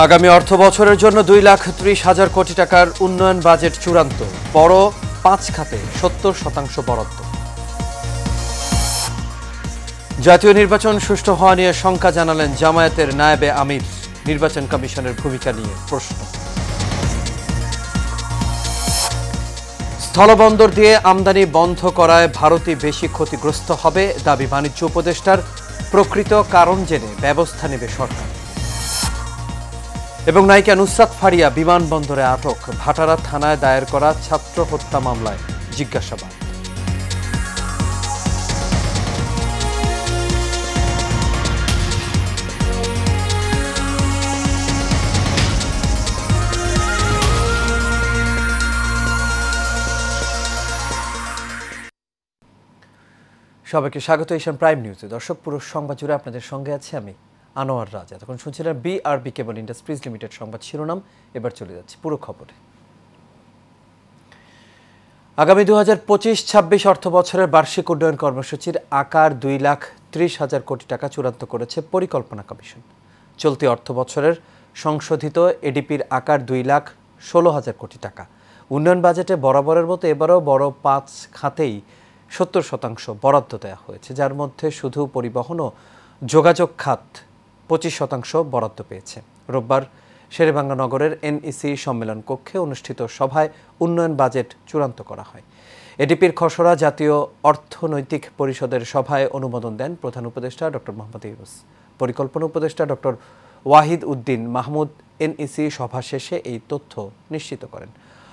আগামী অর্থ বছরের জন্য 2,30,000 কোটি টাকার উন্নয়ন বাজেট চূড়ান্ত। বড় 5 খাতে 70% বরাদ্দ। জাতীয় নির্বাচন সুষ্ঠু হওয়া নিয়ে শঙ্কা জানালেন জামায়াতের নায়েবে আমির। নির্বাচন কমিশনের ভূমিকা নিয়ে প্রশ্ন। স্থলবন্দর দিয়ে আমদানি বন্ধ করায় ভারতই বেশি ক্ষতিগ্রস্ত হবে দাবি বাণিজ্য উপদেষ্টার। প্রকৃত কারণ জেনে ব্যবস্থা নেবে সরকার। এবং নায়িকা নুসরাত ফারিয়া বিমানবন্দরে আটক। ভাটারা থানায় দায়ের করা ছাত্র হত্যা মামলায় জিজ্ঞাসাবাদ। সবাইকে স্বাগত এশিয়ান প্রাইম নিউজে। দর্শক, পুরো সংবাদ জুড়ে আপনাদের সঙ্গে আছে আমি আনোয়ার রাজা। তখন শুনছিলেন বিআরবি কেবল ইন্ডাস্ট্রিজ লিমিটেড সংবাদ শিরোনাম। এবার চলে যাচ্ছে পুরো খবরে। আগামী 2025-26 অর্থ বছরের বার্ষিক উন্নয়ন কর্মসূচির আকার 2,30,000 কোটি টাকা চূড়ান্ত করেছে পরিকল্পনা কমিশন। চলতি অর্থ বছরের সংশোধিত এডিপির আকার 2,16,000 কোটি টাকা। উন্নয়ন বাজেটে বরাবরের মতো এবারও বড় 5 খাতেই 70% বরাদ্দ দেওয়া হয়েছে, যার মধ্যে শুধু পরিবহন ও যোগাযোগ খাত 25% বরাদ্দ পেয়েছে। রোববার শেরেবাংলা নগরের এনইসি সম্মেলন কক্ষে অনুষ্ঠিত সভায় উন্নয়ন বাজেট চূড়ান্ত করা হয়। এডিপির খসড়া জাতীয় অর্থনৈতিক পরিষদের সভায় অনুমোদন দেন প্রধান উপদেষ্টা ডক্টর মোহাম্মদ ইউনূস। পরিকল্পনা উপদেষ্টা ডক্টর ওয়াহিদ উদ্দিন মাহমুদ এনইসি সভা শেষে এই তথ্য নিশ্চিত করেন।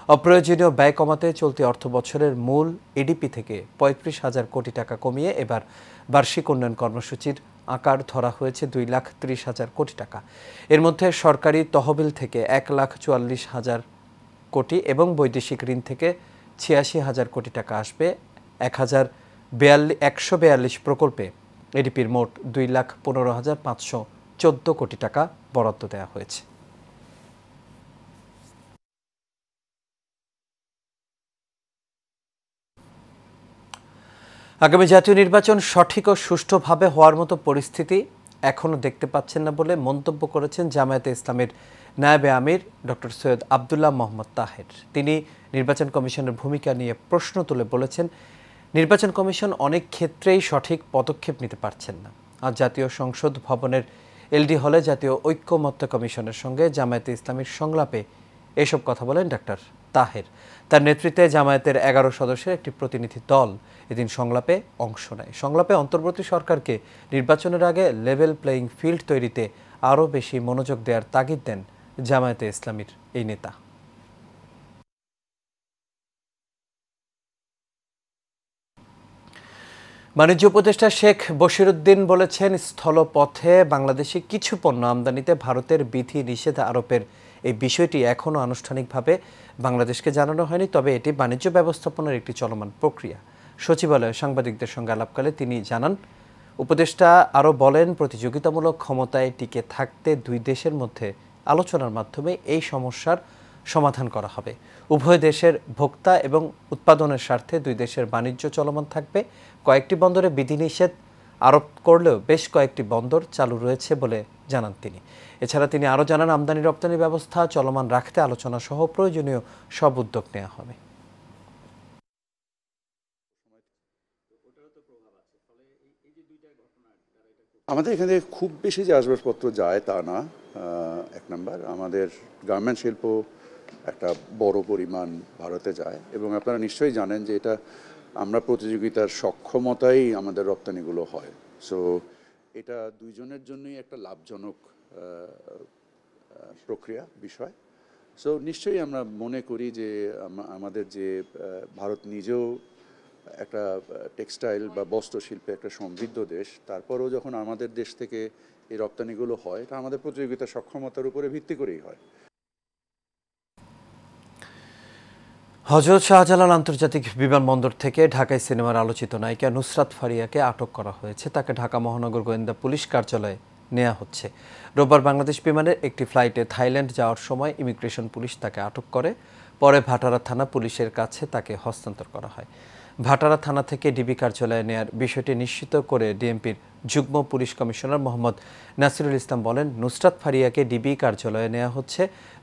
অপ্রয়োজনীয় ব্যয় কমাতে চলতি অর্থ বছরের মূল এডিপি থেকে 35,000 কোটি টাকা কমিয়ে এবার বার্ষিক উন্নয়ন কর্মসূচির আকার ধরা হয়েছে 2,30,000 কোটি টাকা। এর মধ্যে সরকারি তহবিল থেকে 1,44,000 কোটি এবং বৈদেশিক ঋণ থেকে 86,000 কোটি টাকা আসবে। 142 প্রকল্পে এডিপির মোট 2,15,514 কোটি টাকা বরাদ্দ দেওয়া হয়েছে। আগামী জাতীয় নির্বাচন সঠিক ও সুষ্ঠুভাবে হওয়ার মতো পরিস্থিতি এখনও দেখতে পাচ্ছেন না বলে মন্তব্য করেছেন জামায়াতে ইসলামের নায়েবে আমির ডক্টর সৈয়দ আবদুল্লাহ মোহাম্মদ তাহের। তিনি নির্বাচন কমিশনের ভূমিকা নিয়ে প্রশ্ন তুলে বলেছেন, নির্বাচন কমিশন অনেক ক্ষেত্রেই সঠিক পদক্ষেপ নিতে পারছেন না। আজ জাতীয় সংসদ ভবনের এলডি হলে জাতীয় ঐক্যমত্য কমিশনের সঙ্গে জামায়াতে ইসলামের সংলাপে এসব কথা বলেন ডক্টর তাহের। তার নেতৃত্বে জামায়াতের 11 সদস্যের একটি প্রতিনিধি দল এদিন সংলাপে অংশ নেয়। সংলাপে অন্তর্বর্তী সরকারকে নির্বাচনের আগে লেভেল প্লেয়িং ফিল্ড তৈরিতে আরও বেশি মনোযোগ দেওয়ার তাগিদ দেন জামায়াতে ইসলামীর এই নেতা। বাণিজ্য উপদেষ্টা শেখ বশিরউদ্দিন বলেছেন, স্থলপথে বাংলাদেশি কিছু পণ্য আমদানিতে ভারতের বিধি নিষেধ আরোপের এই বিষয়টি এখনও আনুষ্ঠানিকভাবে বাংলাদেশকে জানানো হয়নি, তবে এটি বাণিজ্য ব্যবস্থাপনার একটি চলমান প্রক্রিয়া। সচিবালয়ে সাংবাদিকদের সঙ্গে আলাপকালে তিনি জানান। উপদেষ্টা আরও বলেন, প্রতিযোগিতামূলক ক্ষমতায় টিকে থাকতে দুই দেশের মধ্যে আলোচনার মাধ্যমে এই সমস্যার সমাধান করা হবে। উভয় দেশের ভোক্তা এবং উৎপাদনের স্বার্থে দুই দেশের বাণিজ্য চলমান থাকবে। কয়েকটি বন্দরে বিধিনিষেধ আরোপ করলেও বেশ কয়েকটি বন্দর চালু রয়েছে বলে জানান তিনি। এছাড়া তিনি আরও জানান, আমদানি রপ্তানি ব্যবস্থা চলমান রাখতে আলোচনা সহ প্রয়োজনীয় সব উদ্যোগ নেওয়া হবে। আমাদের এখানে খুব বেশি যে আসবাবপত্র যায় তা না। এক নাম্বার, আমাদের গার্মেন্ট শিল্প একটা বড় পরিমাণ ভারতে যায় এবং আপনারা নিশ্চয়ই জানেন যে এটা আমরা প্রতিযোগিতার সক্ষমতাই আমাদের রপ্তানিগুলো হয়। সো এটা দুইজনের জন্যই একটা লাভজনক প্রক্রিয়া বিষয়। সো নিশ্চয়ই আমরা মনে করি যে আমাদের যে ভারত নিজেও একটা টেক্সটাইল বা বস্ত্র শিল্পে একটা সমৃদ্ধ দেশ, তারপরেও যখন আমাদের দেশ থেকে এই রপ্তানিগুলো হয়, এটা আমাদের প্রতিযোগিতার সক্ষমতার উপরে ভিত্তি করেই হয়। হযরত শাহজালাল আন্তর্জাতিক বিমানবন্দর থেকে ঢাকায় সিনেমার আলোচিত নায়িকা নুসরাত ফারিয়াকে আটক করা হয়েছে। তাকে ঢাকা মহানগর গোয়েন্দা পুলিশ কার্যালয়ে নেওয়া হচ্ছে। রোববার বাংলাদেশ বিমানের একটি ফ্লাইটে থাইল্যান্ড যাওয়ার সময় ইমিগ্রেশন পুলিশ তাকে আটক করে। পরে ভাটারা থানা পুলিশের কাছে তাকে হস্তান্তর করা হয়। ভাটারা থানা থেকে ডিবি কার্যালয়ে নেয়ার বিষয়টি নিশ্চিত করে ডিএমপির যুগ্ম পুলিশ কমিশনার মোহাম্মদ নাসিরুল ইসলাম বলেন, নুসরাত ফারিয়াকে ডিবি কার্যালয়ে নেওয়া হচ্ছে।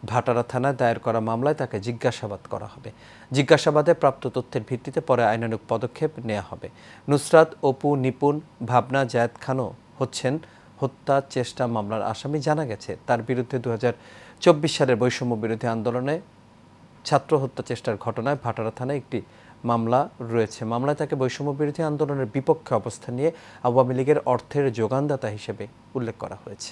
ভাটারা থানায় দায়ের করা মামলায় তাকে জিজ্ঞাসাবাদ করা হবে। জিজ্ঞাসাবাদে প্রাপ্ত তথ্যের ভিত্তিতে পরে আইনানুগ পদক্ষেপ নেওয়া হবে। নুসরাত, অপু, নিপুণ, ভাবনা, জায়েদ খানও হচ্ছেন হত্যা চেষ্টা মামলার আসামি। জানা গেছে তার বিরুদ্ধে 2024 সালের বৈষম্য বিরোধী আন্দোলনে ছাত্র হত্যা চেষ্টার ঘটনায় ভাটারা থানায় একটি মামলা রয়েছে। মামলায় তাকে বৈষম্য বিরোধী আন্দোলনের বিপক্ষে অবস্থান নিয়ে আওয়ামী লীগের অর্থের যোগানদাতা হিসেবে উল্লেখ করা হয়েছে।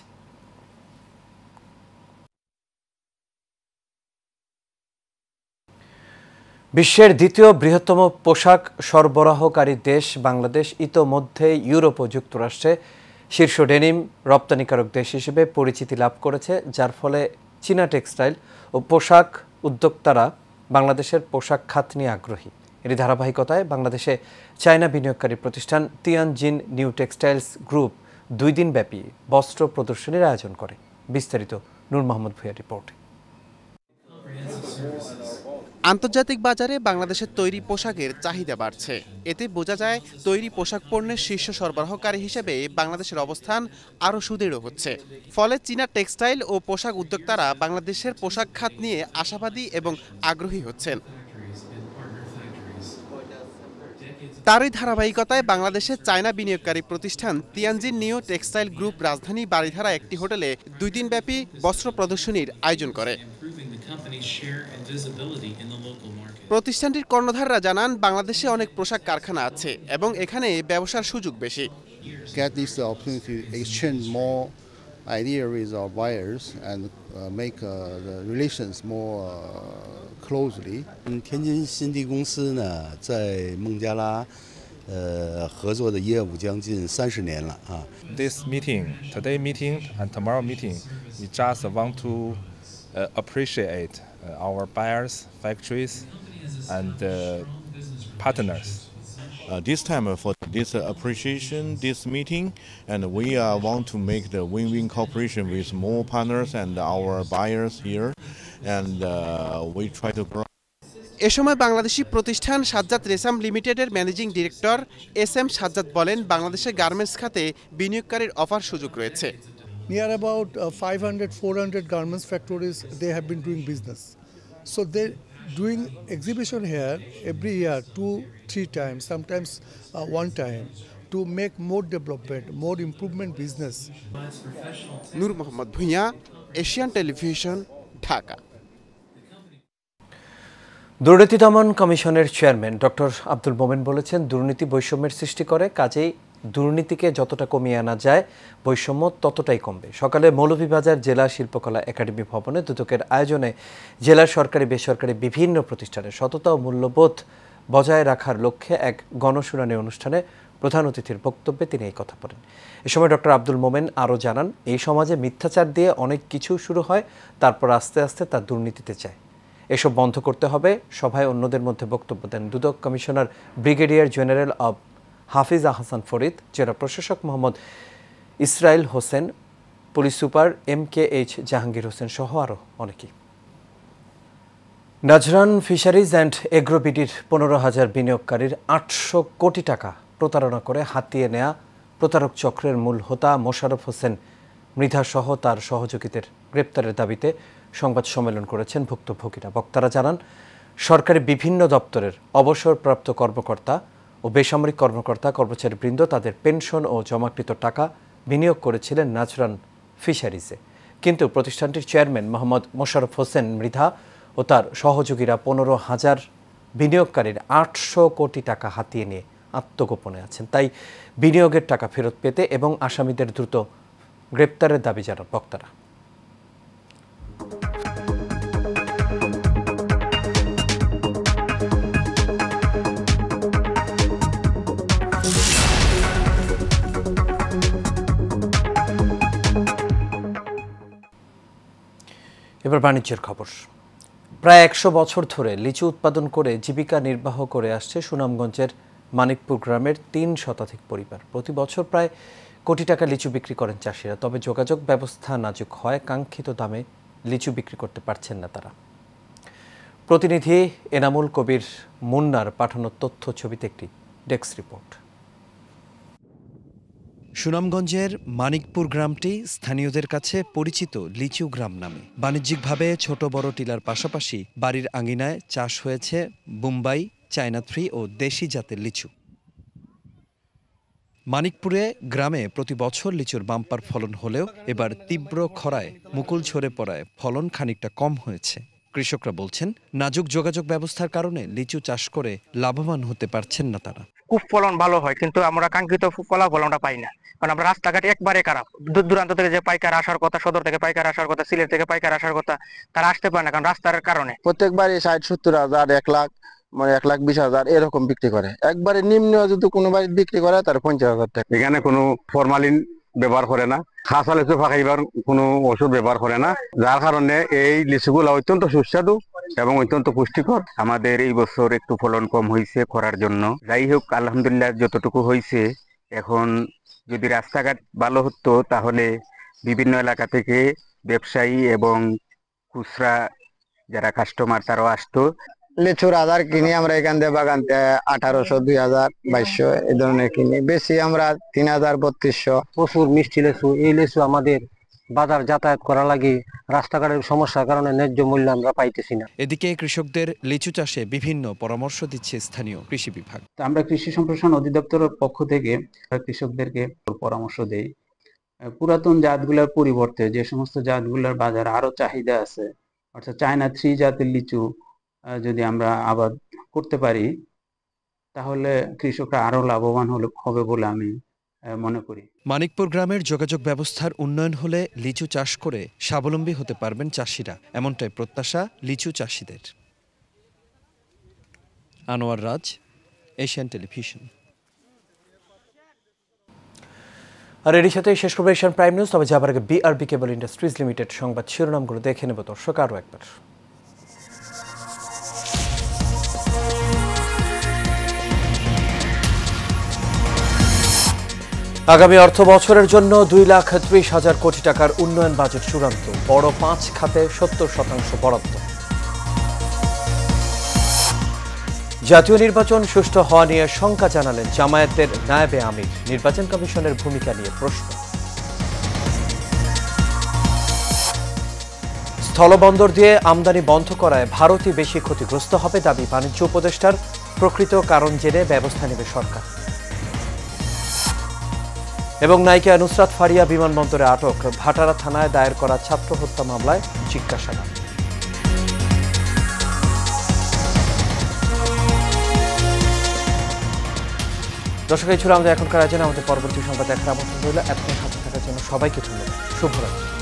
বিশ্বের দ্বিতীয় বৃহত্তম পোশাক সরবরাহকারী দেশ বাংলাদেশ ইতোমধ্যে ইউরোপ ও যুক্তরাষ্ট্রে শীর্ষ ডেনিম রপ্তানিকারক দেশ হিসেবে পরিচিতি লাভ করেছে, যার ফলে চীনা টেক্সটাইল ও পোশাক উদ্যোক্তারা বাংলাদেশের পোশাক খাত নিয়ে আগ্রহী। এর ধারাবাহিকতায় বাংলাদেশে চায়না বিনিয়োগকারী প্রতিষ্ঠান তিয়ানজিন নিউ টেক্সটাইলস গ্রুপ 2 দিনব্যাপী বস্ত্র প্রদর্শনীর আয়োজন করে। বিস্তারিত নূর মোহাম্মদ ভূঁইয়ার রিপোর্টে। আন্তর্জাতিক বাজারে বাংলাদেশের তৈরি পোশাকের চাহিদা বাড়ছে। এতে বোঝা যায় তৈরি পোশাক পণ্যের শীর্ষ সরবরাহকারী হিসেবে বাংলাদেশের অবস্থান আরও সুদৃঢ় হচ্ছে। ফলে চীনা টেক্সটাইল ও পোশাক উদ্যোক্তারা বাংলাদেশের পোশাক খাত নিয়ে আশাবাদী এবং আগ্রহী হচ্ছেন। তারই ধারাবাহিকতায় বাংলাদেশে চায়না বিনিয়োগকারী প্রতিষ্ঠান তিয়ানজিন নিউ টেক্সটাইল গ্রুপ রাজধানী বারিধারা একটি হোটেলে 2 দিনব্যাপী বস্ত্র প্রদর্শনীর আয়োজন করে। প্রতিষ্ঠানটির কর্ণধাররা জানান, বাংলাদেশে অনেক পোশাক কারখানা আছে এবং এখানে ব্যবসার সুযোগ বেশি। Get this opportunity to exchange more idea with our buyers and make the relations more closely. 天津新地公司呢，在孟加拉合作的业务将近30年了啊。This meeting, today meeting and tomorrow meeting, we just want to appreciate our buyers, factories, and partners. This time for this appreciation, this meeting, and we want to make the win-win cooperation with more partners and our buyers here, and we try to grow. এ সময় বাংলাদেশি প্রতিষ্ঠান সাজ্জাদ রেসাম লিমিটেডের managing director SM Sajjad বলেন, বাংলাদেশের garments খাতে বিনিয়োগকারীর offer সুযোগ রয়েছে। Near about 500-400 garments factories, they have been doing business. So they're doing exhibition here every year, 2-3 times, sometimes 1 time, to make more development, more improvement business. Noor Mohammad Bhuiyan, Asian television, Dhaka. দুর্নীতি দমন কমিশনের chairman doctor Abdul Momen বলেছেন, দুর্নীতি বৈষম্যের সৃষ্টি করে, কাজেই দুর্নীতিকে যতটা কমিয়ে আনা যায় বৈষম্য ততটাই কমবে। সকালে মৌলভীবাজার জেলা শিল্পকলা একাডেমি ভবনে দুদকের আয়োজনে জেলার সরকারি বেসরকারি বিভিন্ন প্রতিষ্ঠানের সততা ও মূল্যবোধ বজায় রাখার লক্ষ্যে এক গণশুনানি অনুষ্ঠানে প্রধান অতিথির বক্তব্যে তিনি এই কথা বলেন। এ সময় ডক্টর আব্দুল মোমেন আরও জানান, এই সমাজে মিথ্যাচার দিয়ে অনেক কিছু শুরু হয়, তারপর আস্তে আস্তে তা দুর্নীতিতে যায়। এসব বন্ধ করতে হবে। সভায় অন্যদের মধ্যে বক্তব্য দেন দুদক কমিশনার ব্রিগেডিয়ার জেনারেল অব হাফিজ আহসান ফরিদ, জেলা প্রশাসক Mohammad Israil Hossain, police super MKH Jahangir Hossain সহ আরও অনেকেই। নাজরান ফিশারিজ অ্যান্ড এগ্রোবিডির 15,000 বিনিয়োগকারীর 800 কোটি টাকা প্রতারণা করে হাতিয়ে নেয়া প্রতারক চক্রের মূল হোতা মোশাররফ হোসেন মৃধা সহ তার সহযোগীদের গ্রেপ্তারের দাবিতে সংবাদ সম্মেলন করেছেন ভুক্তভোগীরা। বক্তারা জানান, সরকারি বিভিন্ন দপ্তরের অবসরপ্রাপ্ত কর্মকর্তা ও বেসামরিক কর্মকর্তা কর্মচারীবৃন্দ তাদের পেনশন ও জমাকৃত টাকা বিনিয়োগ করেছিলেন নাজরান ফিশারিজে, কিন্তু প্রতিষ্ঠানটির চেয়ারম্যান মোহাম্মদ মোশাররফ হোসেন মৃধা ও তার সহযোগীরা 15,000 বিনিয়োগকারীর 800 কোটি টাকা হাতিয়ে নিয়ে আত্মগোপনে আছেন। তাই বিনিয়োগের টাকা ফেরত পেতে এবং আসামিদের দ্রুত গ্রেপ্তারের দাবি জানান বক্তারা। এবার বাণিজ্যের খবর। প্রায় 100 বছর ধরে লিচু উৎপাদন করে জীবিকা নির্বাহ করে আসছে সুনামগঞ্জের মানিকপুর গ্রামের 3 শতাধিক পরিবার। প্রতি বছর প্রায় কোটি টাকা লিচু বিক্রি করেন চাষিরা, তবে যোগাযোগ ব্যবস্থা নাজুক হয় কাঙ্ক্ষিত দামে লিচু বিক্রি করতে পারছেন না তারা। প্রতিনিধি এনামুল কবির মুন্নার পাঠানো তথ্য ছবিতে একটি ডেস্ক রিপোর্ট। সুনামগঞ্জের মানিকপুর গ্রামটি স্থানীয়দের কাছে পরিচিত লিচু গ্রাম নামে। বাণিজ্যিকভাবে ছোট বড় টিলার পাশাপাশি বাড়ির আঙিনায় চাষ হয়েছে বোম্বাই, চায়না থ্রি ও দেশি জাতের লিচু। মানিকপুরে গ্রামে প্রতি বছর লিচুর বাম্পার ফলন হলেও এবার তীব্র খরায় মুকুল ঝরে পড়ায় ফলন খানিকটা কম হয়েছে। কৃষকরা বলছেন, নাজুক যোগাযোগ ব্যবস্থার কারণে লিচু চাষ করে লাভবান হতে পারছেন না তারা। খুব ফলন ভালো হয়, কিন্তু আমরা কাঙ্ক্ষিত ফলনটা পাই না, কারণ আমরা রাস্তাঘাট একবারে খারাপ। দূর দূরান্ত থেকে যে পাইকার আসার কথা, সদর থেকে পাইকার আসার কথা, সিলেট থেকে পাইকার আসার কথা, তারা আসতে পারে না, কারণ রাস্তার কারণে। প্রত্যেকবারই 60-70 হাজার, 1 লাখ, মানে 1,20,000 এরকম বিক্রি করে। একবারে নিম্ন যদি কোনো বাড়ি বিক্রি করে তার 50,000 টাকা। এখানে কোনো ফরমালিন ব্যবহার করে না, খাসা লিচু ফাঁকাইবার কোনো ওষুধ ব্যবহার করে না, যার কারণে এই লিচুগুলো অত্যন্ত সুস্বাদু এবং অত্যন্ত পুষ্টিকর। আমাদের এই বছর একটু ফলন কম হয়েছে খরার জন্য। যাই হোক, আলহামদুলিল্লাহ যতটুকু হয়েছে। এখন যদি রাস্তাঘাট ভালো হতো তাহলে বিভিন্ন এলাকা থেকে ব্যবসায়ী এবং খুচরা যারা কাস্টমার তারাও আসতো। লিচুর আধার কিনি আমরা এখান থেকে বাগান 1800, 2000, 2200 এই ধরনের কিনি। বেশি আমরা 3000, 3200। প্রচুর মিষ্টি লিচু। এই লিচু আমাদের বাজার যাতায়াত করা লাগে, রাস্তাঘাটের সমস্যার কারণে ন্যায্য মূল্য আমরা পাইতেছি না। এদিকে কৃষকদের লিচু চাষে বিভিন্ন পরামর্শ দিচ্ছে স্থানীয় কৃষি বিভাগ। আমরা কৃষি সম্প্রসারণ অধিদপ্তরের পক্ষ থেকে কৃষকদেরকে পরামর্শ দেই, পুরাতন জাতগুলোর পরিবর্তে যে সমস্ত জাতগুলোর বাজারে আরো চাহিদা আছে, অর্থাৎ চায়না 3 জাতের লিচু যদি আমরা আবাদ করতে পারি তাহলে কৃষকরা আরো লাভবান হবে বলে আমি মনে করি। মানিকপুর গ্রামের যোগাযোগ ব্যবস্থার উন্নয়ন হলে লিচু চাষ করে স্বাবলম্বী হতে পারবেন চাষিরা, এমনটাই প্রত্যাশা লিচু চাষিদের। আনোয়ার রাজ, এশিয়ান টেলিভিশন। আর এর সাথে শেষ করবো এশিয়ান প্রাইম নিউজ। তবে যাবার আগে বিআরবি কেবল ইন্ডাস্ট্রিজ লিমিটেড সংবাদ শিরোনামগুলো দেখে নেব দর্শক আরও একবার। আগামী অর্থ বছরের জন্য 2,30,000 কোটি টাকার উন্নয়ন বাজেট চূড়ান্ত, বড় 5 খাতে 70% বরাদ্দ। জাতীয় নির্বাচন সুষ্ঠু হওয়া নিয়ে শঙ্কা জানালেন জামায়াতের নায়েবে আমির, নির্বাচন কমিশনের ভূমিকা নিয়ে প্রশ্ন। স্থলবন্দর দিয়ে আমদানি বন্ধ করায় ভারতই বেশি ক্ষতিগ্রস্ত হবে দাবি বাণিজ্য উপদেষ্টার, প্রকৃত কারণ জেনে ব্যবস্থা নেবে সরকার। এবং নায়িকা নুসরাত ফারিয়া বিমানবন্দরে আটক, ভাটারা থানায় দায়ের করা ছাত্র হত্যা মামলায় জিজ্ঞাসাবাদ। দর্শক, এই ছিল আমাদের এখনকার আয়োজন। আমাদের পরবর্তী সংবাদ দেখার আমন্ত্রণ রইল। এতক্ষণ সাথে থাকার জন্য সবাইকে ধন্যবাদ। শুভরাত্রি।